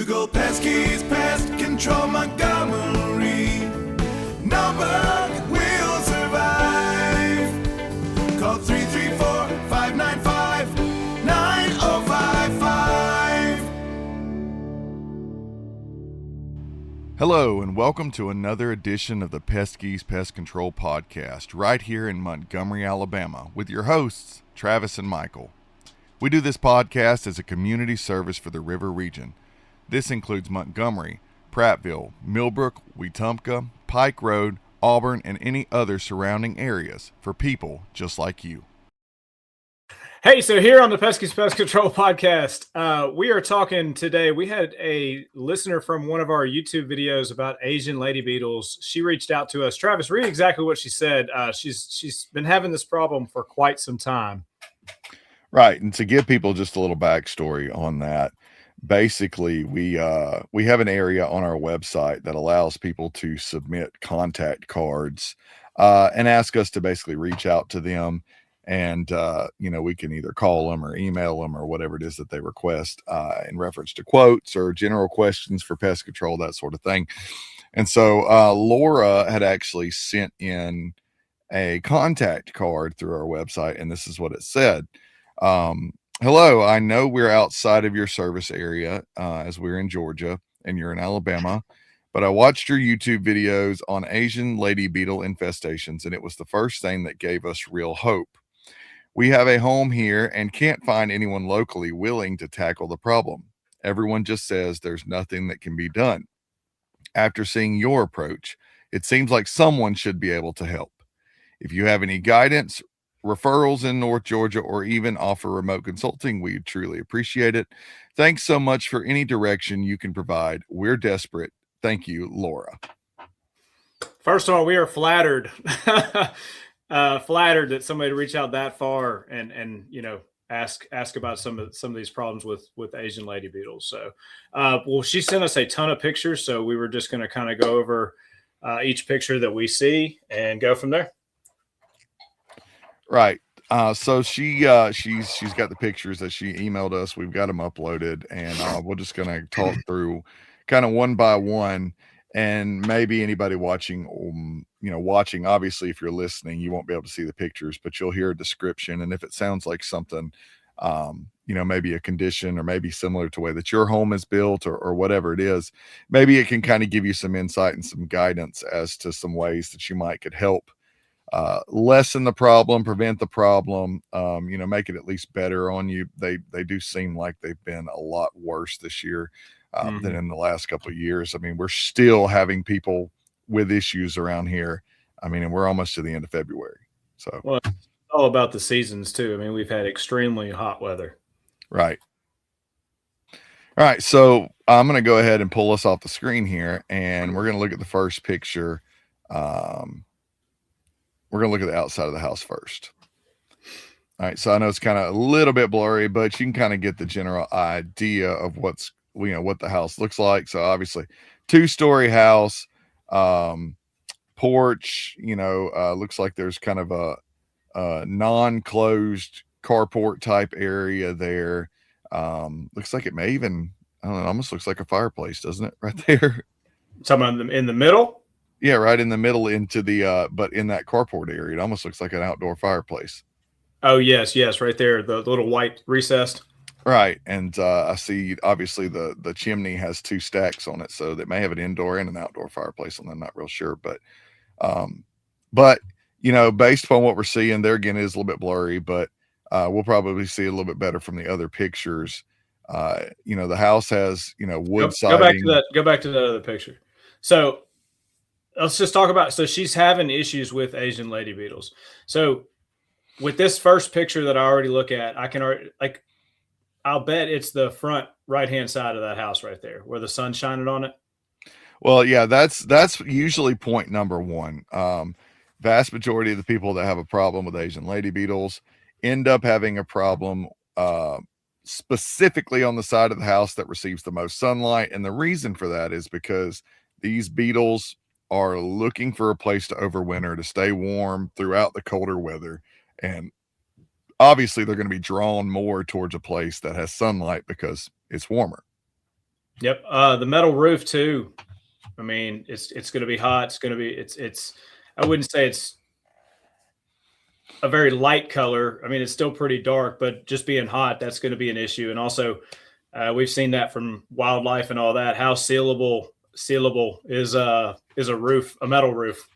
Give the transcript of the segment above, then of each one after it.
Google Peskies Pest Control Montgomery. No bug will survive. Call 334-595-9055. Hello and welcome to another edition of the Peskies Pest Control Podcast right here in Montgomery, Alabama with your hosts, Travis and Michael. We do this podcast as a community service for the river region. This includes Montgomery, Prattville, Millbrook, Wetumpka, Pike Road, Auburn, and any other surrounding areas for people just like you. Hey, so here on the Peskies Pest Control Podcast, we are talking today. We had a listener from one of our YouTube videos about Asian Lady Beetles. She reached out to us. Travis, read exactly what she said. She's been having this problem for quite some time. Right, and to give people just a little backstory on that, basically we have an area on our website that allows people to submit contact cards and ask us to basically reach out to them. And, we can either call them or email them or whatever it is that they request in reference to quotes or general questions for pest control, that sort of thing. And so Laura had actually sent in a contact card through our website, and this is what it said. Hello, I know we're outside of your service area as we're in Georgia and you're in Alabama, but I watched your YouTube videos on Asian Lady Beetle infestations, and it was the first thing that gave us real hope. We have a home here and can't find anyone locally willing to tackle the problem. Everyone just says there's nothing that can be done. After seeing your approach, it seems like someone should be able to help. If you have any guidance, referrals in North Georgia, or even offer remote consulting, we'd truly appreciate it. Thanks so much for any direction you can provide. We're desperate. Thank you, Laura. First of all, we are flattered. Flattered that somebody reached out that far and ask about some of these problems with Asian Lady Beetles. So she sent us a ton of pictures, so we were just going to kind of go over each picture that we see and go from there. Right. So she's got the pictures that she emailed us. We've got them uploaded, and we're just going to talk through kind of one by one. And maybe anybody watching, obviously, if you're listening, you won't be able to see the pictures, but you'll hear a description. And if it sounds like something, maybe a condition or maybe similar to the way that your home is built or whatever it is, maybe it can kind of give you some insight and some guidance as to some ways that you could help lessen the problem, prevent the problem, make it at least better on you. They do seem like they've been a lot worse this year than in the last couple of years. I mean, we're still having people with issues around here. I mean, and we're almost to the end of February. So it's all about the seasons too. I mean, we've had extremely hot weather. Right. All right. So I'm going to go ahead and pull us off the screen here, and we're going to look at the first picture. We're going to look at the outside of the house first. All right. So I know it's kind of a little bit blurry, but you can kind of get the general idea of what the house looks like. So obviously 2-story house, porch, looks like there's kind of a non-closed carport type area there. Looks like it may even, I don't know, almost looks like a fireplace, doesn't it? Right there. Someone in the middle. Yeah, right in the middle into the, but in that carport area, it almost looks like an outdoor fireplace. Oh, yes, right there, the little white recessed. Right, and I see obviously the chimney has 2 stacks on it, so that may have an indoor and an outdoor fireplace, and I'm not real sure, but based upon what we're seeing there, again, it is a little bit blurry, but we'll probably see a little bit better from the other pictures. The house has wood siding. Go back to that other picture. So let's just talk about, so she's having issues with Asian Lady Beetles. So with this first picture that I already look at, I'll bet it's the front right-hand side of that house right there where the sun's shining on it. Well, yeah, that's usually point number one. Vast majority of the people that have a problem with Asian Lady Beetles end up having a problem specifically on the side of the house that receives the most sunlight. And the reason for that is because these beetles are looking for a place to overwinter, to stay warm throughout the colder weather. And obviously they're going to be drawn more towards a place that has sunlight because it's warmer. Yep. The metal roof too. I mean, it's going to be hot. It's going to be it's. I wouldn't say it's a very light color. I mean, it's still pretty dark, but just being hot, that's going to be an issue. And also, we've seen that from wildlife and all that. How sealable is a roof, a metal roof.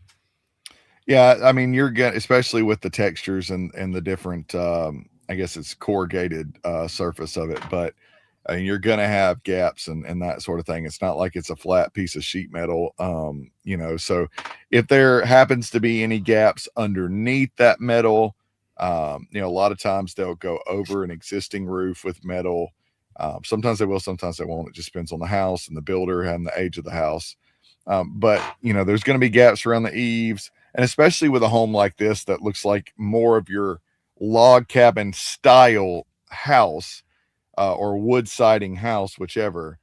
Yeah, I mean, you're getting, especially with the textures and the different, I guess it's corrugated surface of it, but I mean, you're going to have gaps and that sort of thing. It's not like it's a flat piece of sheet metal, so if there happens to be any gaps underneath that metal, a lot of times they'll go over an existing roof with metal. Sometimes they will, sometimes they won't. It just depends on the house and the builder and the age of the house. But there's going to be gaps around the eaves, and especially with a home like this that looks like more of your log cabin style house, or wood siding house, whichever,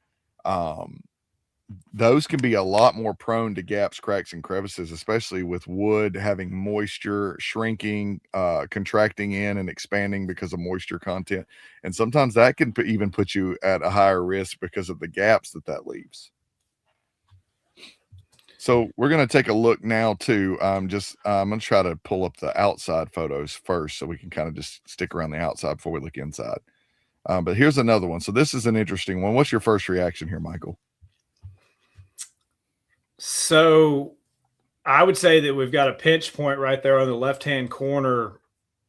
those can be a lot more prone to gaps, cracks, and crevices, especially with wood having moisture, shrinking, contracting in and expanding because of moisture content. And sometimes that can even put you at a higher risk because of the gaps that leaves. So we're going to take a look now too. I'm going to try to pull up the outside photos first so we can kind of just stick around the outside before we look inside. But here's another one. So this is an interesting one. What's your first reaction here, Michael? So I would say that we've got a pinch point right there on the left-hand corner,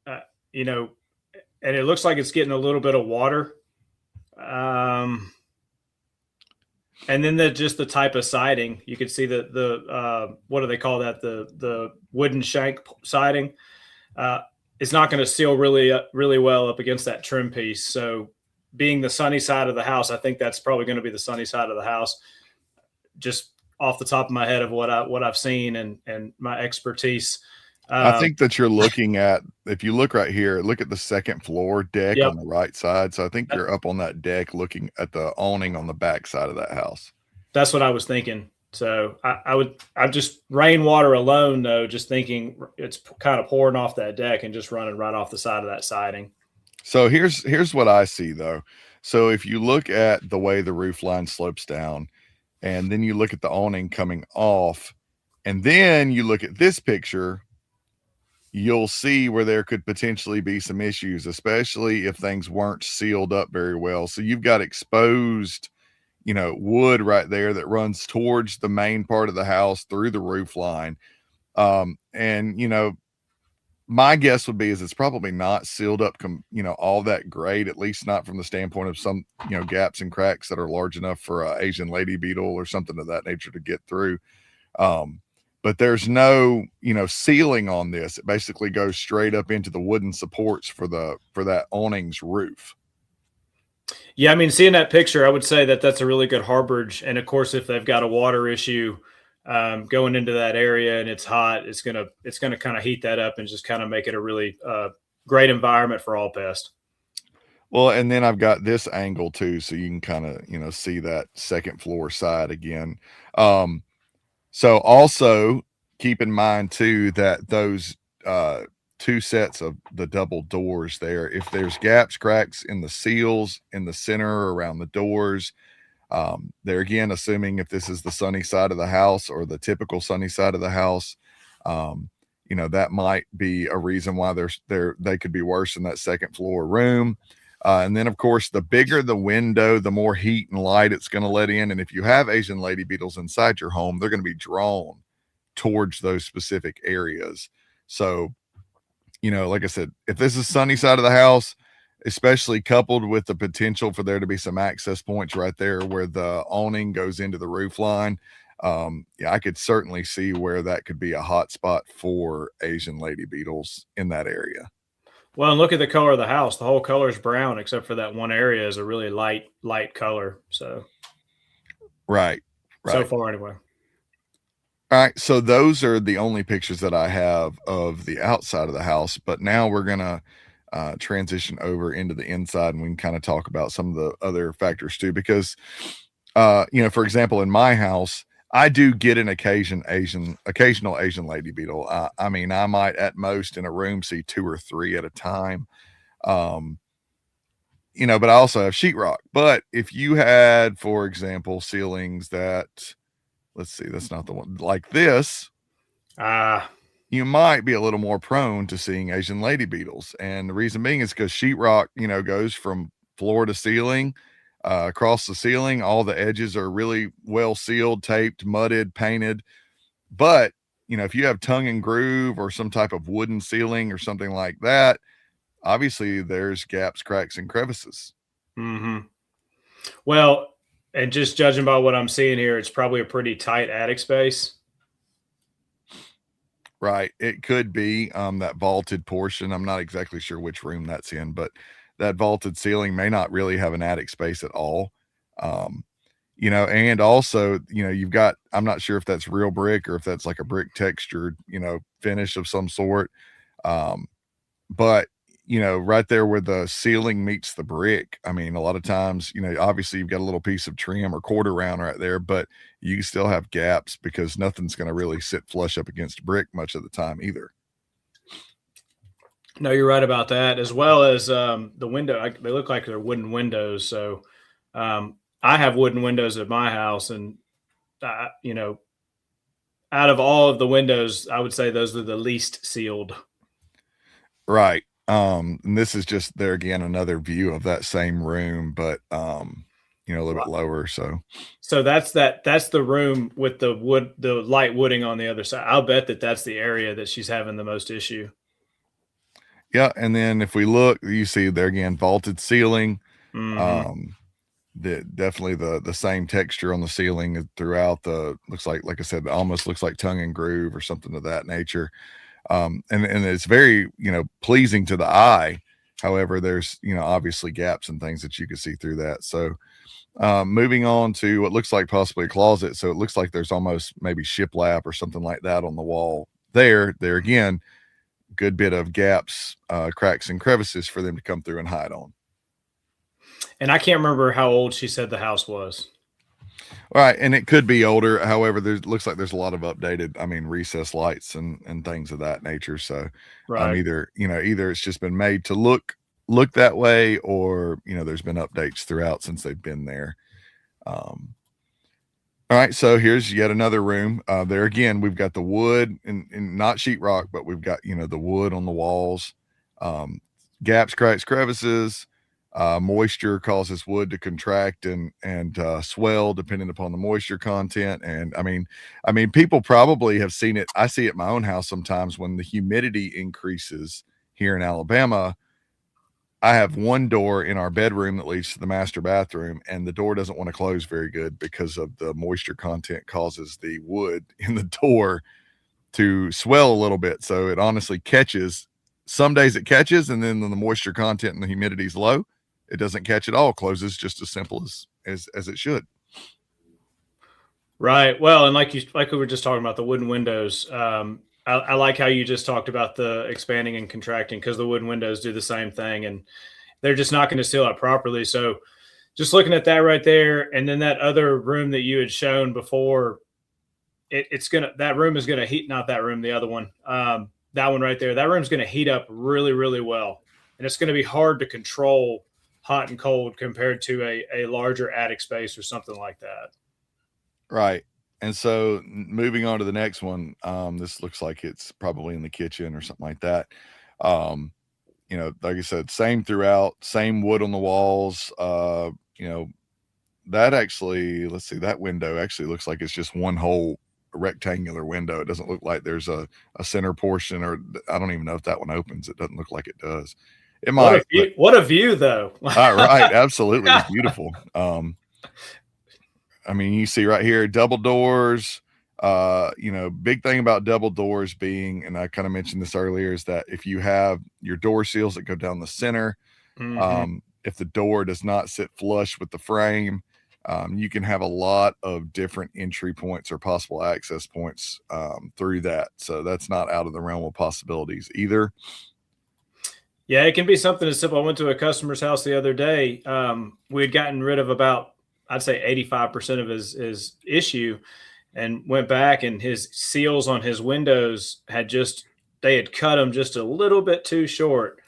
and it looks like it's getting a little bit of water. And then just the type of siding, you can see the what do they call that? The wooden shank siding. It's not going to seal really well up against that trim piece. So being the sunny side of the house, I think that's probably going to be the sunny side of the house. Just off the top of my head of what I've seen and my expertise. I think that you're looking at, if you look right here, look at the second floor deck on the right side. So I think you're up on that deck looking at the awning on the back side of that house. That's what I was thinking. So I'm just rainwater alone though, just thinking it's kind of pouring off that deck and just running right off the side of that siding. So here's what I see though. So if you look at the way the roof line slopes down, and then you look at the awning coming off, and then you look at this picture, you'll see where there could potentially be some issues, especially if things weren't sealed up very well. So you've got exposed, wood right there that runs towards the main part of the house through the roof line. And my guess would be is it's probably not sealed up, all that great, at least not from the standpoint of some, gaps and cracks that are large enough for a Asian lady beetle or something of that nature to get through. But there's no, ceiling on this. It basically goes straight up into the wooden supports for that awning's roof. Yeah, I mean, seeing that picture, I would say that that's a really good harborage. And of course, if they've got a water issue going into that area and it's hot, it's gonna kind of heat that up and just kind of make it a really great environment for all pests. Well, and then I've got this angle too, so you can kind of see that second floor side again. So also keep in mind too that those two sets of the double doors there, if there's gaps, cracks in the seals in the center around the doors, they're again assuming if this is the sunny side of the house or the typical sunny side of the house, that might be a reason why they could be worse in that second floor room. And then of course, the bigger the window, the more heat and light it's going to let in. And if you have Asian lady beetles inside your home, they're going to be drawn towards those specific areas. So, like I said, if this is sunny side of the house, especially coupled with the potential for there to be some access points right there where the awning goes into the roof line, I could certainly see where that could be a hot spot for Asian lady beetles in that area. Well, and look at the color of the house. The whole color is brown, except for that one area is a really light color. So, right. So far, anyway. All right. So those are the only pictures that I have of the outside of the house. But now we're gonna transition over into the inside, and we can kind of talk about some of the other factors too. Because, for example, in my house, I do get an occasional Asian lady beetle. I mean, I might at most in a room see 2 or 3 at a time. but I also have sheetrock. But if you had, for example, ceilings that, let's see, that's not the one like this, you might be a little more prone to seeing Asian lady beetles. And the reason being is because sheetrock, goes from floor to ceiling, across the ceiling. All the edges are really well sealed, taped, mudded, painted. But, if you have tongue and groove or some type of wooden ceiling or something like that, obviously there's gaps, cracks, and crevices. Mm-hmm. Well, and just judging by what I'm seeing here, it's probably a pretty tight attic space. Right. It could be that vaulted portion. I'm not exactly sure which room that's in, but that vaulted ceiling may not really have an attic space at all. And also, you've got, I'm not sure if that's real brick or if that's like a brick textured, finish of some sort. But, right there where the ceiling meets the brick, I mean, a lot of times, obviously you've got a little piece of trim or quarter round right there, but you still have gaps because nothing's going to really sit flush up against brick much of the time either. No, you're right about that, as well as the window. They look like they're wooden windows. So I have wooden windows at my house, and, out of all of the windows, I would say those are the least sealed. Right. And this is just there again, another view of that same room, but, a little bit lower. So that's the room with the light wooding on the other side. I'll bet that's the area that she's having the most issue. Yeah. And then if we look, you see there again, vaulted ceiling, Mm-hmm. definitely the same texture on the ceiling throughout looks like I said, almost looks like tongue and groove or something of that nature. And it's very, pleasing to the eye. However, there's, obviously gaps and things that you can see through that. So, moving on to what looks like possibly a closet. So it looks like there's almost maybe shiplap or something like that on the wall there again, good bit of gaps, cracks and crevices for them to come through and hide on. And I can't remember how old she said the house was. All right. And it could be older. However, looks like there's a lot of updated, recess lights and things of that nature. So Right. either it's just been made to look that way, or, there's been updates throughout since they've been there. All right. So here's yet another room. There again, we've got the wood and not sheetrock, but we've got, the wood on the walls, gaps, cracks, crevices. Moisture causes wood to contract and swell depending upon the moisture content. And I mean, people probably have seen it. I see it at my own house sometimes when the humidity increases here in Alabama. I have one door in our bedroom that leads to the master bathroom, and the door doesn't want to close very good because of the moisture content causes the wood in the door to swell a little bit. So it honestly catches. Some days it catches, and then when the moisture content and the humidity is low, it doesn't catch at all, closes just as simple as it should. Right. Well, and like we were just talking about the wooden windows. I like how you just talked about the expanding and contracting, because the wooden windows do the same thing, and they're just not going to seal it properly. So just looking at that right there, and then that other room that you had shown before, that room is going to heat, not that room, the other one, that one right there, that room's going to heat up really, really well. And it's going to be hard to control hot and cold compared to a larger attic space or something like that. Right. And so moving on to the next one, this looks like it's probably in the kitchen or something like that. Like I said, same throughout, same wood on the walls. That actually, let's see, that window actually looks like it's just one whole rectangular window. It doesn't look like there's a center portion, or I don't even know if that one opens. It doesn't look like it does. It might. What a view, though. All right. Absolutely. It's beautiful. You see right here, double doors, big thing about double doors being, and I kind of mentioned this earlier, is that if you have your door seals that go down the center, if the door does not sit flush with the frame, you can have a lot of different entry points or possible access points through that. So that's not out of the realm of possibilities either. Yeah, it can be something as simple. I went to a customer's house the other day. We had gotten rid of about, I'd say 85% of his issue, and went back, and his seals on his windows they had cut them just a little bit too short,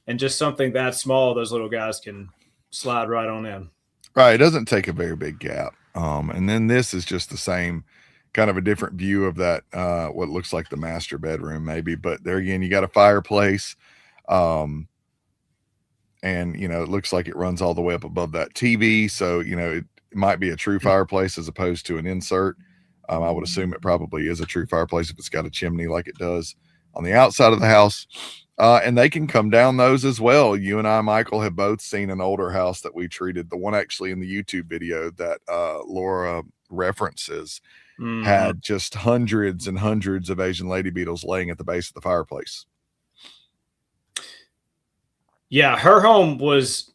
and just something that small, those little guys can slide right on in. Right. It doesn't take a very big gap. And then this is just the same kind of a different view of that, what looks like the master bedroom maybe, but there again, you got a fireplace. And it looks like it runs all the way up above that TV. So, it might be a true fireplace as opposed to an insert. I would assume it probably is a true fireplace if it's got a chimney like it does on the outside of the house. And they can come down those as well. You and I, Michael, have both seen an older house that we treated. The one actually in the YouTube video that Laura references had just hundreds and hundreds of Asian Lady Beetles laying at the base of the fireplace. Yeah, her home was,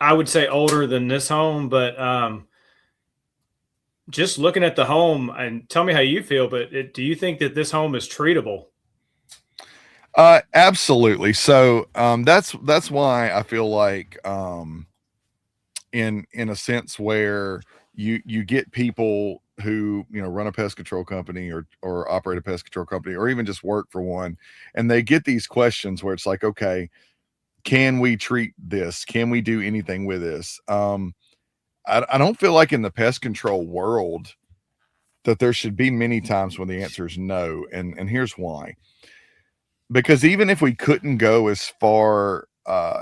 I would say, older than this home, but just looking at the home, and tell me how you feel, but do you think that this home is treatable? Absolutely. So that's why I feel like in a sense where you get people who run a pest control company or operate a pest control company or even just work for one, and they get these questions where it's like, okay, can we treat this? Can we do anything with this? I don't feel like in the pest control world that there should be many times when the answer is no. And here's why. Because even if we couldn't go as far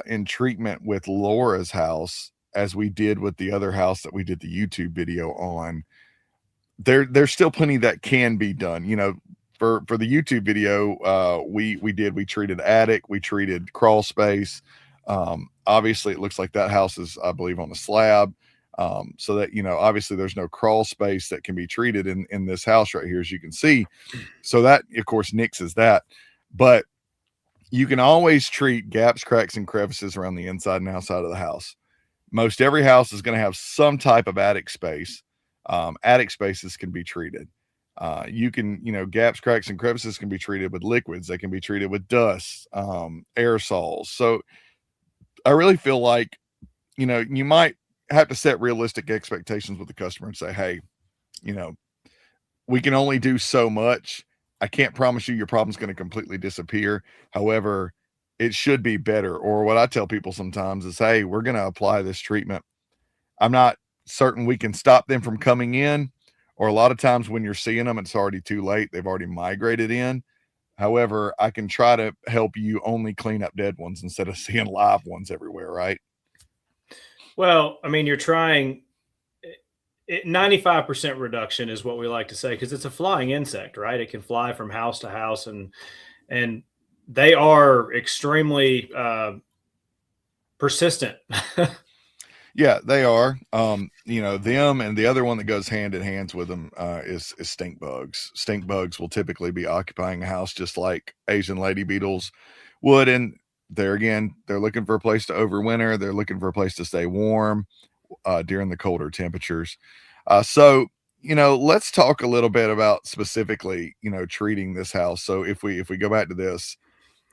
in treatment with Laura's house as we did with the other house that we did the YouTube video on, there's still plenty that can be done. For the YouTube video, we treated attic, we treated crawl space. Obviously it looks like that house is, I believe, on a slab. So that, obviously there's no crawl space that can be treated in this house right here, as you can see. So that of course nixes that, but you can always treat gaps, cracks, and crevices around the inside and outside of the house. Most every house is going to have some type of attic space. Attic spaces can be treated. You can, gaps, cracks, and crevices can be treated with liquids. They can be treated with dust, aerosols. So I really feel like, you might have to set realistic expectations with the customer and say, hey, we can only do so much. I can't promise you your problem's going to completely disappear. However, it should be better. Or what I tell people sometimes is, hey, we're going to apply this treatment. I'm not certain we can stop them from coming in, or a lot of times when you're seeing them, it's already too late. They've already migrated in. However, I can try to help you only clean up dead ones instead of seeing live ones everywhere, right? Well, I mean, you're trying 95% reduction is what we like to say, because it's a flying insect, right? It can fly from house to house, and they are extremely persistent. Yeah, they are. Them, and the other one that goes hand in hand with them is stink bugs. Stink bugs will typically be occupying a house just like Asian Lady Beetles would. And there again, they're looking for a place to overwinter. They're looking for a place to stay warm during the colder temperatures. So let's talk a little bit about specifically, treating this house. So if we go back to this,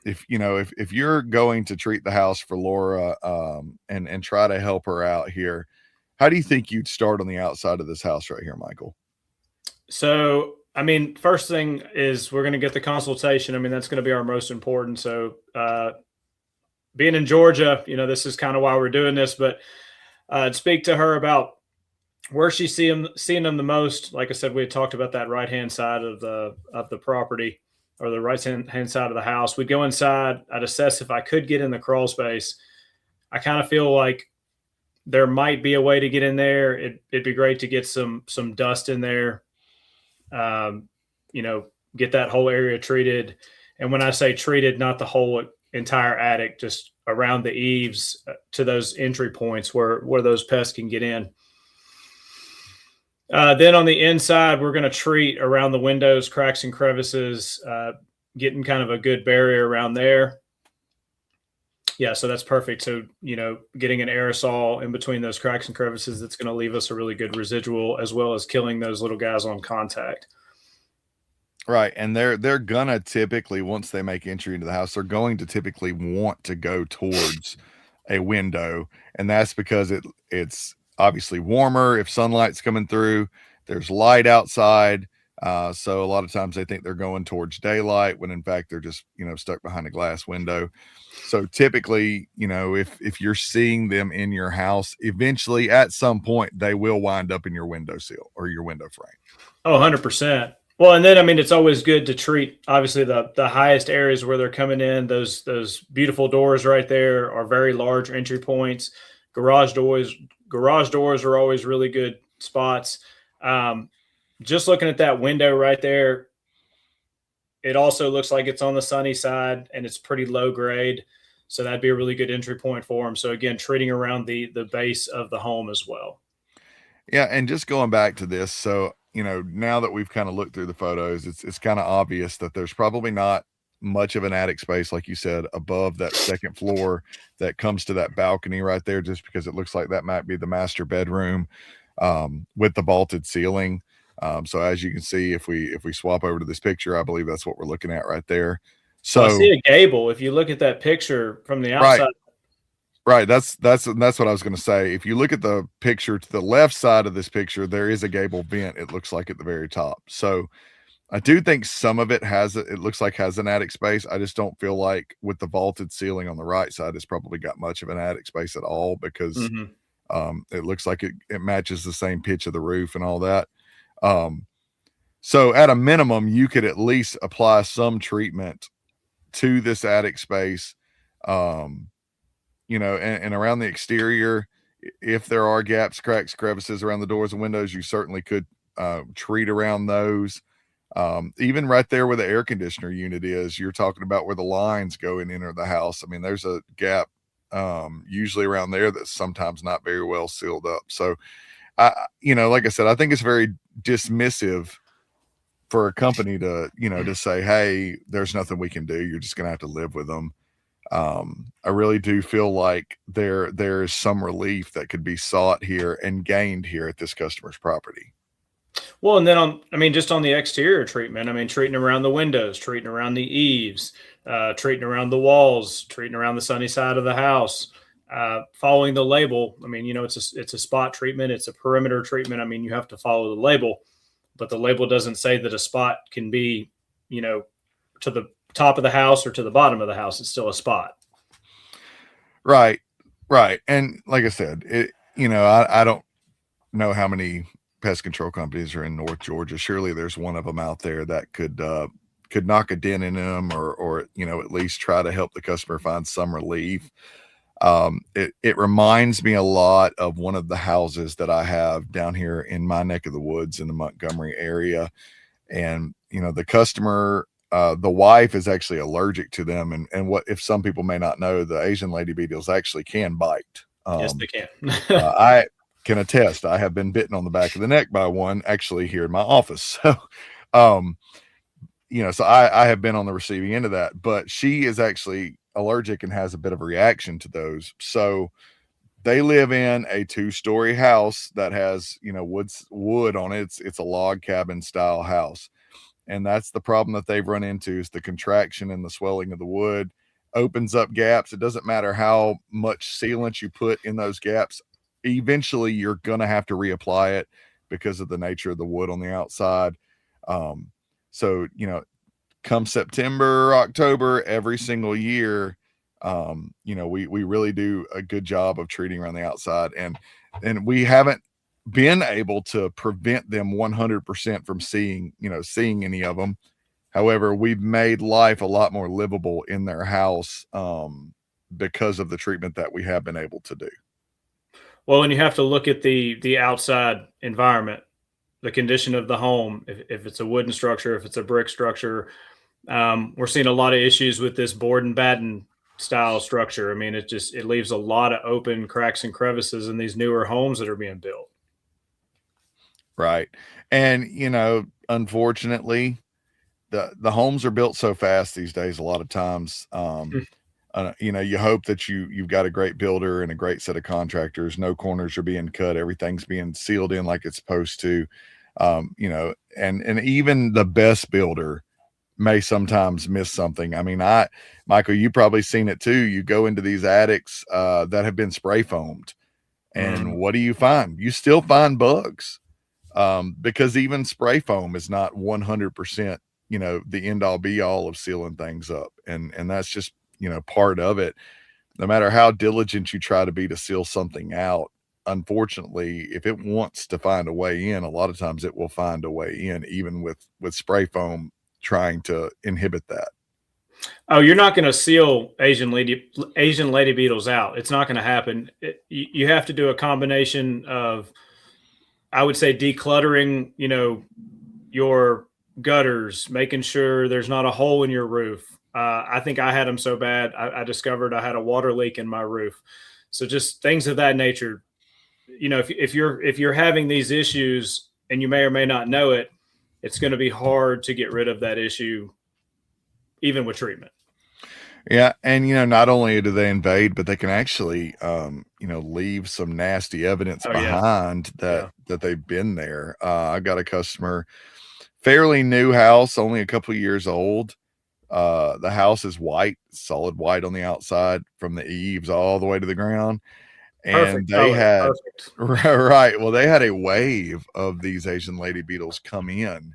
if you're going to treat the house for Laura and try to help her out here, how do you think you'd start on the outside of this house right here, Michael? So, I mean, first thing is we're going to get the consultation. I mean, that's going to be our most important. So, being in Georgia, this is kind of why we're doing this, but speak to her about where she's seeing them the most. Like I said, we had talked about that right-hand side of the property, or the right-hand side of the house. We'd go inside. I'd assess if I could get in the crawl space. I kind of feel like there might be a way to get in there. It'd be great to get some dust in there, get that whole area treated. And when I say treated, not the whole entire attic, just around the eaves to those entry points where those pests can get in. Then on the inside, we're going to treat around the windows, cracks and crevices, getting kind of a good barrier around there. Yeah, so that's perfect. So, getting an aerosol in between those cracks and crevices, that's going to leave us a really good residual, as well as killing those little guys on contact. Right. And they're going to typically, once they make entry into the house, they're going to typically want to go towards a window. And that's because it's obviously warmer. If sunlight's coming through, there's light outside. So a lot of times they think they're going towards daylight when in fact they're just, stuck behind a glass window. So typically, if you're seeing them in your house, eventually at some point they will wind up in your windowsill or your window frame. Oh, 100%. Well, and then, I mean, it's always good to treat, obviously, the highest areas where they're coming in. Those beautiful doors right there are very large entry points. Garage doors are always really good spots. Just looking at that window right there, it also looks like it's on the sunny side and it's pretty low grade. So that'd be a really good entry point for them. So again, treating around the base of the home as well. Yeah, and just going back to this, so now that we've kind of looked through the photos, it's kind of obvious that there's probably not much of an attic space, like you said, above that second floor that comes to that balcony right there, just because it looks like that might be the master bedroom with the vaulted ceiling. So as you can see, if we swap over to this picture, I believe that's what we're looking at right there. So well, I see a gable. If you look at that picture from the outside. Right. That's what I was going to say. If you look at the picture to the left side of this picture, there is a gable vent. It looks like at the very top. So I do think some of it looks like has an attic space. I just don't feel like with the vaulted ceiling on the right side, it's probably got much of an attic space at all because it looks like it matches the same pitch of the roof and all that. So at a minimum, you could at least apply some treatment to this attic space. And around the exterior, if there are gaps, cracks, crevices around the doors and windows, you certainly could treat around those. Even right there where the air conditioner unit is, you're talking about where the lines go and enter the house. I mean, there's a gap usually around there that's sometimes not very well sealed up. So, like I said, I think it's very dismissive for a company to, to say, hey, there's nothing we can do. You're just going to have to live with them. I really do feel like there is some relief that could be sought here and gained here at this customer's property. Well, and then just on the exterior treatment, treating around the windows, treating around the eaves, treating around the walls, treating around the sunny side of the house, following the label. It's a spot treatment. It's a perimeter treatment. You have to follow the label, but the label doesn't say that a spot can be, to the top of the house or to the bottom of the house. It's still a spot. Right. And like I said, I don't know how many pest control companies are in North Georgia. Surely there's one of them out there that could knock a dent in them or at least try to help the customer find some relief. It reminds me a lot of one of the houses that I have down here in my neck of the woods in the Montgomery area. And, the customer, the wife is actually allergic to them. And what, if some people may not know, the Asian Lady Beetles actually can bite. Yes, they can. I can attest. I have been bitten on the back of the neck by one actually here in my office. So, so I have been on the receiving end of that, but she is actually allergic and has a bit of a reaction to those. So they live in a 2-story house that has, wood on it. It's a log cabin style house. And that's the problem that they've run into is the contraction and the swelling of the wood opens up gaps. It doesn't matter how much sealant you put in those gaps. Eventually you're going to have to reapply it because of the nature of the wood on the outside. So, come September, October, every single year, we really do a good job of treating around the outside and we haven't been able to prevent them 100% from seeing any of them. However, we've made life a lot more livable in their house because of the treatment that we have been able to do. Well, and you have to look at the outside environment, the condition of the home. If it's a wooden structure, if it's a brick structure, we're seeing a lot of issues with this board and batten style structure. It leaves a lot of open cracks and crevices in these newer homes that are being built. Right. And, unfortunately, the homes are built so fast these days. A lot of times, you hope that you've got a great builder and a great set of contractors. No corners are being cut. Everything's being sealed in like it's supposed to, and even the best builder may sometimes miss something. Michael, you probably seen it too. You go into these attics that have been spray foamed and what do you find? You still find bugs. because even spray foam is not 100%, the end all be all of sealing things up. And that's just, part of it. No matter how diligent you try to be to seal something out, unfortunately, if it wants to find a way in, a lot of times it will find a way in, even with spray foam trying to inhibit that. Oh, you're not going to seal Asian lady beetles out. It's not going to happen. You have to do a combination of, I would say, decluttering, your gutters, making sure there's not a hole in your roof. I think I had them so bad, I discovered I had a water leak in my roof. So just things of that nature. If you're having these issues and you may or may not know it, it's going to be hard to get rid of that issue, even with treatment. Yeah. And, not only do they invade, but they can actually, leave some nasty evidence behind that they've been there. I got a customer, fairly new house, only a couple of years old. The house is white, solid white on the outside from the eaves all the way to the ground. And they had, right. Well, they had a wave of these Asian lady beetles come in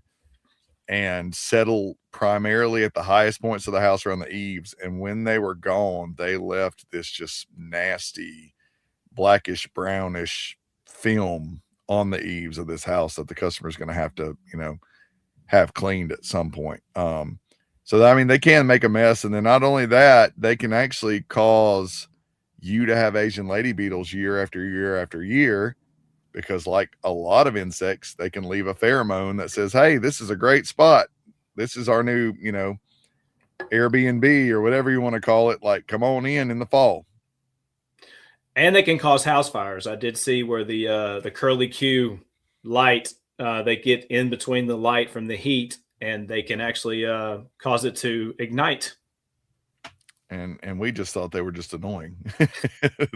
and settle primarily at the highest points of the house around the eaves. And when they were gone, they left this just nasty blackish, brownish film on the eaves of this house that the customer is going to have to, have cleaned at some point. So I mean, they can make a mess. And then not only that, they can actually cause you to have Asian lady beetles year after year after year, because like a lot of insects, they can leave a pheromone that says, hey, this is a great spot. This is our new, Airbnb or whatever you want to call it. Like, come on in the fall. And they can cause house fires. I did see where the curly Q light, they get in between the light from the heat, and they can actually cause it to ignite. And we just thought they were just annoying.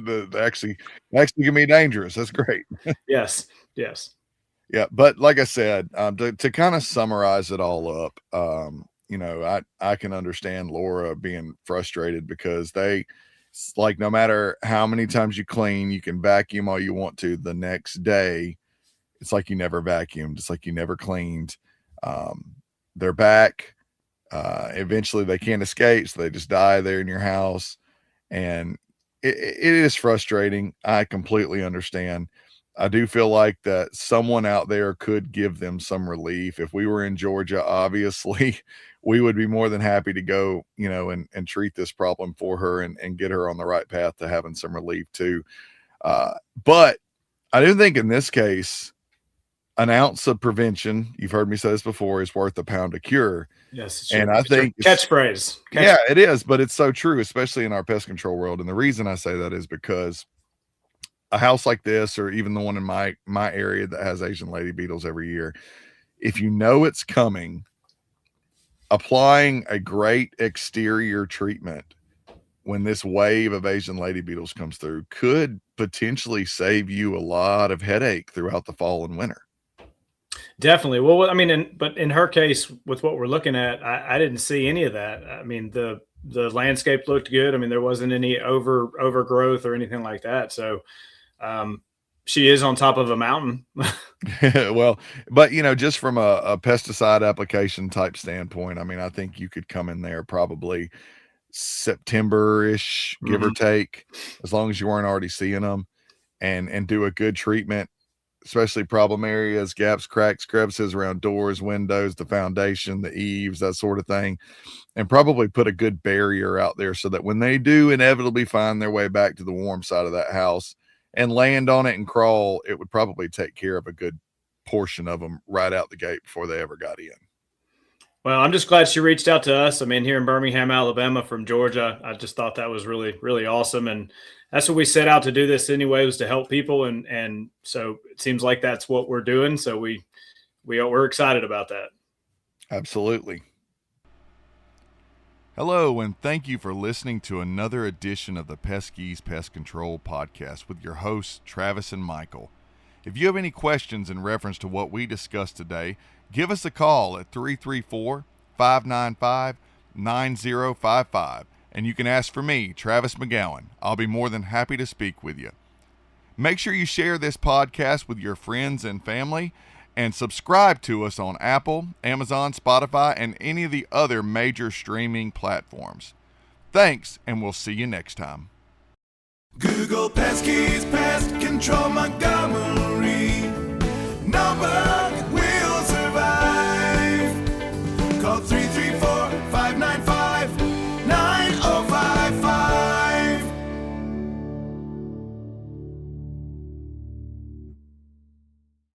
They actually can be dangerous. That's great. Yes. Yeah, but like I said, to kind of summarize it all up, I can understand Laura being frustrated because no matter how many times you clean, you can vacuum all you want to. The next day, it's like you never vacuumed. It's like you never cleaned. They're back. Eventually they can't escape, so they just die there in your house. And it is frustrating. I completely understand. I do feel like that someone out there could give them some relief. If we were in Georgia, obviously we would be more than happy to go, and treat this problem for her and get her on the right path to having some relief too. But I do think in this case, an ounce of prevention, you've heard me say this before, is worth a pound of cure. Yes. And I think catchphrase. Yeah, it is, but it's so true, especially in our pest control world. And the reason I say that is because a house like this, or even the one in my area that has Asian lady beetles every year, if you know it's coming, applying a great exterior treatment when this wave of Asian lady beetles comes through could potentially save you a lot of headache throughout the fall and winter. Definitely. Well, I mean, but in her case, with what we're looking at, I didn't see any of that. I mean, the landscape looked good. I mean, there wasn't any overgrowth or anything like that. So she is on top of a mountain. Well, but just from a pesticide application type standpoint, I mean, I think you could come in there probably September-ish, give or take, as long as you weren't already seeing them, and do a good treatment, especially problem areas, gaps, cracks, crevices around doors, windows, the foundation, the eaves, that sort of thing, and probably put a good barrier out there so that when they do inevitably find their way back to the warm side of that house and land on it and crawl, it would probably take care of a good portion of them right out the gate before they ever got in. Well, I'm just glad she reached out to us. I mean, here in Birmingham, Alabama from Georgia, I just thought that was really, really awesome. And that's what we set out to do this anyway, was to help people. And so it seems like that's what we're doing. So we're excited about that. Absolutely. Hello, and thank you for listening to another edition of the Peskies Pest Control Podcast with your hosts, Travis and Michael. If you have any questions in reference to what we discussed today, give us a call at 334-595-9055, and you can ask for me, Travis McGowan. I'll be more than happy to speak with you. Make sure you share this podcast with your friends and family, and subscribe to us on Apple, Amazon, Spotify, and any of the other major streaming platforms. Thanks, and we'll see you next time. Google Peskies Pest Control Montgomery. No bug will survive. Call 334